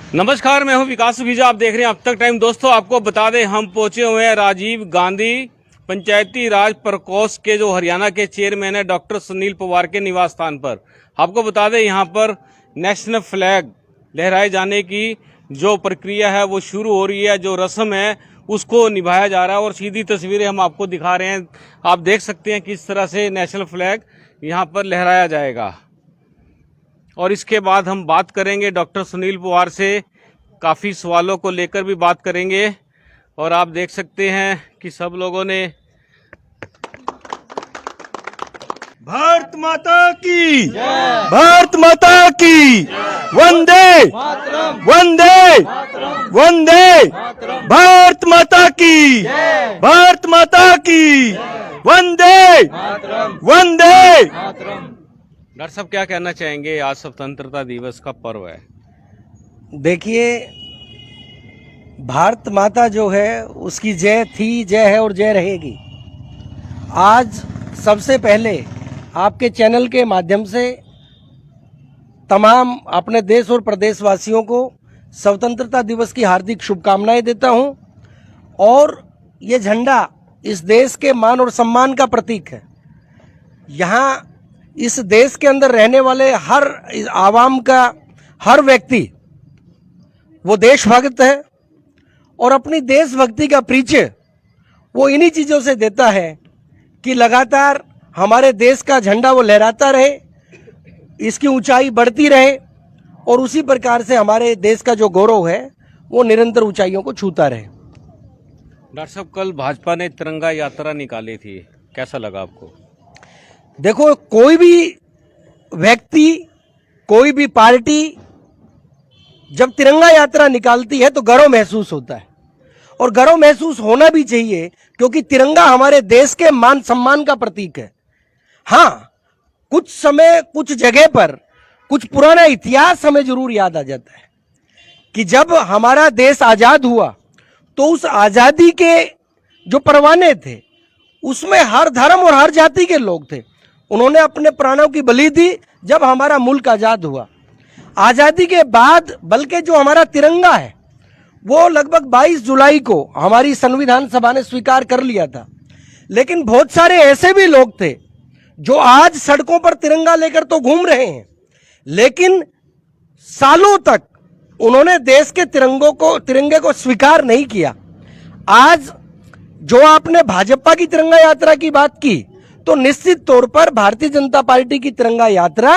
नमस्कार, मैं हूं विकास सुखीजा। आप देख रहे हैं अब तक टाइम। दोस्तों, आपको बता दें, हम पहुंचे हुए हैं राजीव गांधी पंचायती राज प्रकोष्ठ के जो हरियाणा के चेयरमैन है डॉक्टर सुनील पवार के निवास स्थान पर। आपको बता दें, यहां पर नेशनल फ्लैग लहराए जाने की जो प्रक्रिया है वो शुरू हो रही है। जो रस्म है उसको निभाया जा रहा है और सीधी तस्वीरें हम आपको दिखा रहे हैं। आप देख सकते हैं किस तरह से नेशनल फ्लैग यहाँ पर लहराया जाएगा। और इसके बाद हम बात करेंगे डॉक्टर सुनील पवार से, काफ़ी सवालों को लेकर भी बात करेंगे। और आप देख सकते हैं कि सब लोगों ने भारत माता की, भारत माता की, वंदे वंदे वंदे, भारत माता की, भारत माता की, वंदे वंदे। डॉक्टर साहब क्या कहना चाहेंगे? आज स्वतंत्रता दिवस का पर्व है। देखिए, भारत माता जो है उसकी जय थी, जय है और जय रहेगी। आज सबसे पहले आपके चैनल के माध्यम से तमाम अपने देश और प्रदेशवासियों को स्वतंत्रता दिवस की हार्दिक शुभकामनाएं देता हूं। और ये झंडा इस देश के मान और सम्मान का प्रतीक है। यहाँ इस देश के अंदर रहने वाले हर आवाम का हर व्यक्ति वो देशभक्त है और अपनी देशभक्ति का परिचय वो इन्हीं चीज़ों से देता है कि लगातार हमारे देश का झंडा वो लहराता रहे, इसकी ऊंचाई बढ़ती रहे और उसी प्रकार से हमारे देश का जो गौरव है वो निरंतर ऊंचाइयों को छूता रहे। डॉक्टर साहब, कल भाजपा ने तिरंगा यात्रा निकाली थी, कैसा लगा आपको? देखो, कोई भी व्यक्ति, कोई भी पार्टी जब तिरंगा यात्रा निकालती है तो गर्व महसूस होता है और गर्व महसूस होना भी चाहिए, क्योंकि तिरंगा हमारे देश के मान सम्मान का प्रतीक है। हाँ, कुछ समय कुछ जगह पर कुछ पुराना इतिहास हमें जरूर याद आ जाता है कि जब हमारा देश आजाद हुआ तो उस आजादी के जो परवाने थे उसमें हर धर्म और हर जाति के लोग थे। उन्होंने अपने प्राणों की बलि दी जब हमारा मुल्क आजाद हुआ। आजादी के बाद बल्कि जो हमारा तिरंगा है वो लगभग 22 जुलाई को हमारी संविधान सभा ने स्वीकार कर लिया था। लेकिन बहुत सारे ऐसे भी लोग थे जो आज सड़कों पर तिरंगा लेकर तो घूम रहे हैं, लेकिन सालों तक उन्होंने देश के तिरंगे को स्वीकार नहीं किया। आज जो आपने भाजपा की तिरंगा यात्रा की बात की, तो निश्चित तौर पर भारतीय जनता पार्टी की तिरंगा यात्रा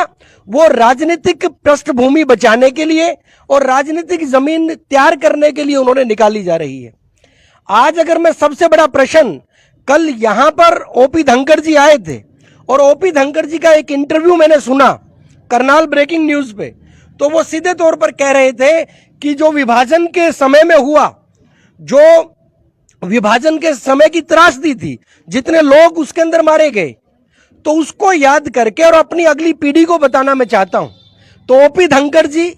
वो राजनीतिक पृष्ठभूमि बचाने के लिए और राजनीतिक जमीन तैयार करने के लिए उन्होंने निकाली जा रही है। आज अगर मैं सबसे बड़ा प्रश्न, कल यहां पर ओपी धनखड़ जी आए थे और ओपी धनखड़ जी का एक इंटरव्यू मैंने सुना करनाल ब्रेकिंग न्यूज पे, तो वो सीधे तौर पर कह रहे थे कि जो विभाजन के समय में हुआ, जो विभाजन के समय की त्रासदी थी, जितने लोग उसके अंदर मारे गए, तो उसको याद करके और अपनी अगली पीढ़ी को बताना मैं चाहता हूं। तो ओपी धनखड़ जी,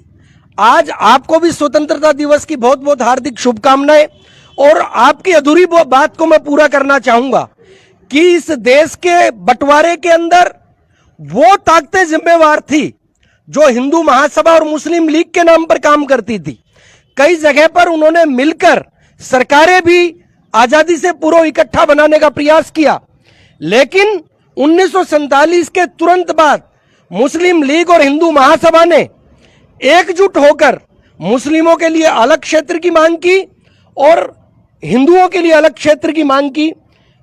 आज आपको भी स्वतंत्रता दिवस की बहुत बहुत हार्दिक शुभकामनाएं। और आपकी अधूरी बात को मैं पूरा करना चाहूंगा कि इस देश के बंटवारे के अंदर वो ताकतें जिम्मेवार थी जो हिंदू महासभा और मुस्लिम लीग के नाम पर काम करती थी। कई जगह पर उन्होंने मिलकर सरकारें भी आजादी से पूर्व इकट्ठा बनाने का प्रयास किया, लेकिन 1947 के तुरंत बाद मुस्लिम लीग और हिंदू महासभा ने एकजुट होकर मुस्लिमों के लिए अलग क्षेत्र की मांग की और हिंदुओं के लिए अलग क्षेत्र की मांग की।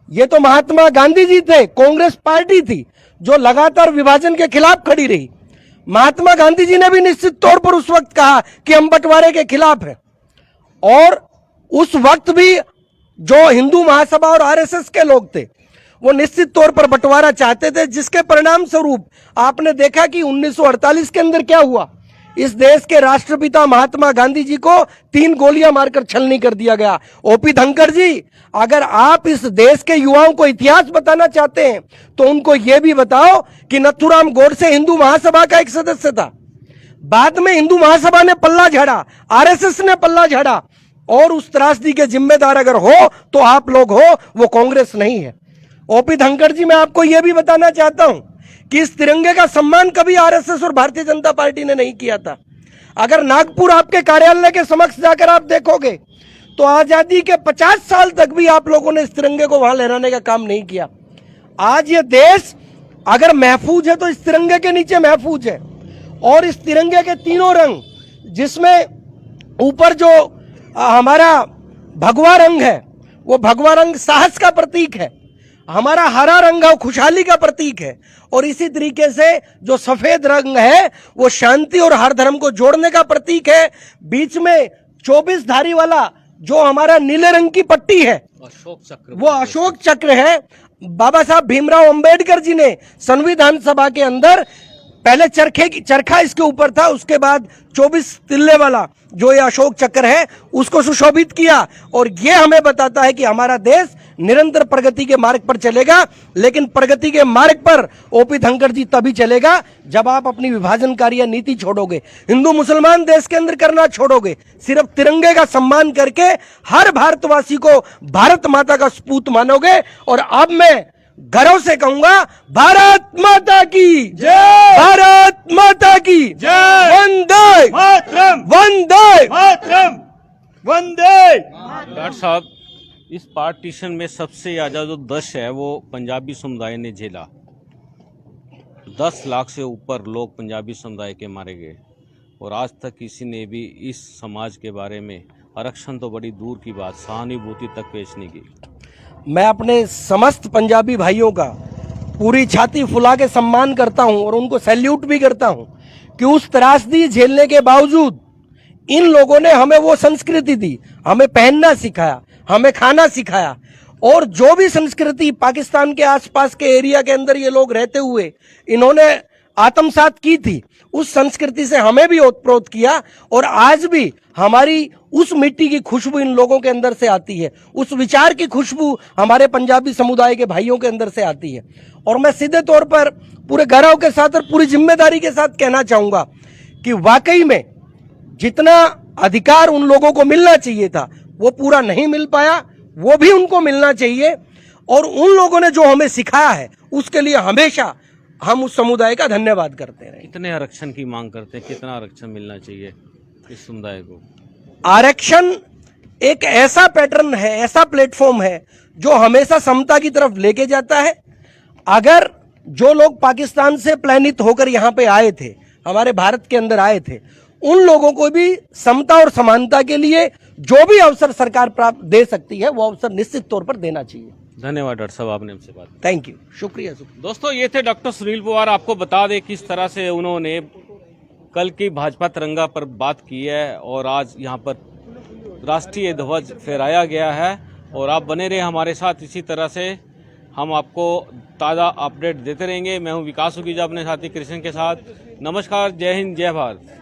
ये तो महात्मा गांधी जी थे, कांग्रेस पार्टी थी जो लगातार विभाजन के खिलाफ खड़ी रही। महात्मा गांधी जी ने भी निश्चित तौर पर उस वक्त कहा कि हम बंटवारे के खिलाफ हैं, और उस वक्त भी जो हिंदू महासभा और आरएसएस के लोग थे वो निश्चित तौर पर बंटवारा चाहते थे, जिसके परिणाम स्वरूप आपने देखा कि 1948 के अंदर क्या हुआ। इस देश के राष्ट्रपिता महात्मा गांधी जी को 3 गोलियां मारकर छलनी कर दिया गया। ओपी धनखड़ जी, अगर आप इस देश के युवाओं को इतिहास बताना चाहते हैं तो उनको यह भी बताओ कि नथुराम गोडसे हिंदू महासभा का एक सदस्य था। बाद में हिंदू महासभा ने पल्ला झाड़ा, आरएसएस ने पल्ला झाड़ा, और उस त्रासदी के जिम्मेदार अगर हो तो आप लोग हो, वो कांग्रेस नहीं है। ओपी धनखड़ जी, मैं आपको यह भी बताना चाहता हूं कि इस तिरंगे का सम्मान कभी आरएसएस और भारतीय जनता पार्टी ने नहीं किया था। अगर नागपुर आपके कार्यालय के समक्ष जाकर आप देखोगे तो आजादी के 50 साल तक भी आप लोगों ने इस तिरंगे को वहां लहराने का काम नहीं किया। आज ये देश अगर महफूज है तो इस तिरंगे के नीचे महफूज है। और इस तिरंगे के तीनों रंग, जिसमें ऊपर जो हमारा भगवा रंग है वो भगवा रंग साहस का प्रतीक है, हमारा हरा रंग है वो खुशहाली का प्रतीक है, और इसी तरीके से जो सफेद रंग है वो शांति और हर धर्म को जोड़ने का प्रतीक है। बीच में 24 धारी वाला जो हमारा नीले रंग की पट्टी है अशोक चक्र, वो अशोक चक्र है। बाबा साहब भीमराव अंबेडकर जी ने संविधान सभा के अंदर पहले चरखा इसके ऊपर था, उसके बाद 24 तिल्ले वाला जो ये अशोक चक्र है उसको सुशोभित किया। और ये हमें बताता है कि हमारा देश निरंतर प्रगति के मार्ग पर चलेगा, लेकिन प्रगति के मार्ग पर ओपी धनखड़ जी तभी चलेगा जब आप अपनी विभाजनकारी नीति छोड़ोगे, हिंदू मुसलमान देश के अंदर करना छोड़ोगे, सिर्फ तिरंगे का सम्मान करके हर भारतवासी को भारत माता का सपूत मानोगे। और अब मैं गर्व से कहूंगा, भारत माता की जय, भारत माता की जय, वंदे मातरम, वंदे मातरम, वंदे। डॉक्टर साहब, इस पार्टीशन में सबसे ज्यादा जो दर्द है वो पंजाबी समुदाय ने झेला। 10 लाख से ऊपर लोग पंजाबी समुदाय के मारे गए और आज तक किसी ने भी इस समाज के बारे में, आरक्षण तो बड़ी दूर की बात, सहानुभूति तक पेश नहीं की। मैं अपने समस्त पंजाबी भाइयों का पूरी छाती फुला के सम्मान करता हूं और उनको सैल्यूट भी करता हूं कि उस त्रासदी झेलने के बावजूद इन लोगों ने हमें वो संस्कृति दी, हमें पहनना सिखाया, हमें खाना सिखाया। और जो भी संस्कृति पाकिस्तान के आसपास के एरिया के अंदर ये लोग रहते हुए इन्होंने आत्मसात की थी, उस संस्कृति से हमें भी ओतप्रोत किया। और आज भी हमारी उस मिट्टी की खुशबू इन लोगों के अंदर से आती है, उस विचार की खुशबू हमारे पंजाबी समुदाय के भाइयों के अंदर से आती है। और मैं सीधे तौर पर पूरे गौरव के साथ और पूरी जिम्मेदारी के साथ कहना चाहूंगा कि वाकई में जितना अधिकार उन लोगों को मिलना चाहिए था वो पूरा नहीं मिल पाया, वो भी उनको मिलना चाहिए। और उन लोगों ने जो हमें सिखाया है उसके लिए हमेशा हम उस समुदाय का धन्यवाद करते रहे। कितने आरक्षण की मांग करते हैं, कितना आरक्षण मिलना चाहिए इस समुदाय को? आरक्षण एक ऐसा पैटर्न है, ऐसा प्लेटफॉर्म है जो हमेशा समता की तरफ लेके जाता है। अगर जो लोग पाकिस्तान से प्लानित होकर यहाँ पे आए थे, हमारे भारत के अंदर आए थे, उन लोगों को भी समता और समानता के लिए जो भी अवसर सरकार प्राप्त दे सकती है वो अवसर निश्चित तौर पर देना चाहिए। धन्यवाद डॉक्टर साहब, आपने हमसे बात की। थैंक यू, शुक्रिया। दोस्तों, ये थे डॉक्टर सुनील पवार। आपको बता दें किस तरह से उन्होंने कल की भाजपा तिरंगा पर बात की है और आज यहाँ पर राष्ट्रीय ध्वज फहराया गया है। और आप बने रहे हमारे साथ, इसी तरह से हम आपको ताज़ा अपडेट देते रहेंगे। मैं हूँ विकास सुखीजा अपने साथी कृष्ण के साथ। नमस्कार, जय हिंद, जय भारत।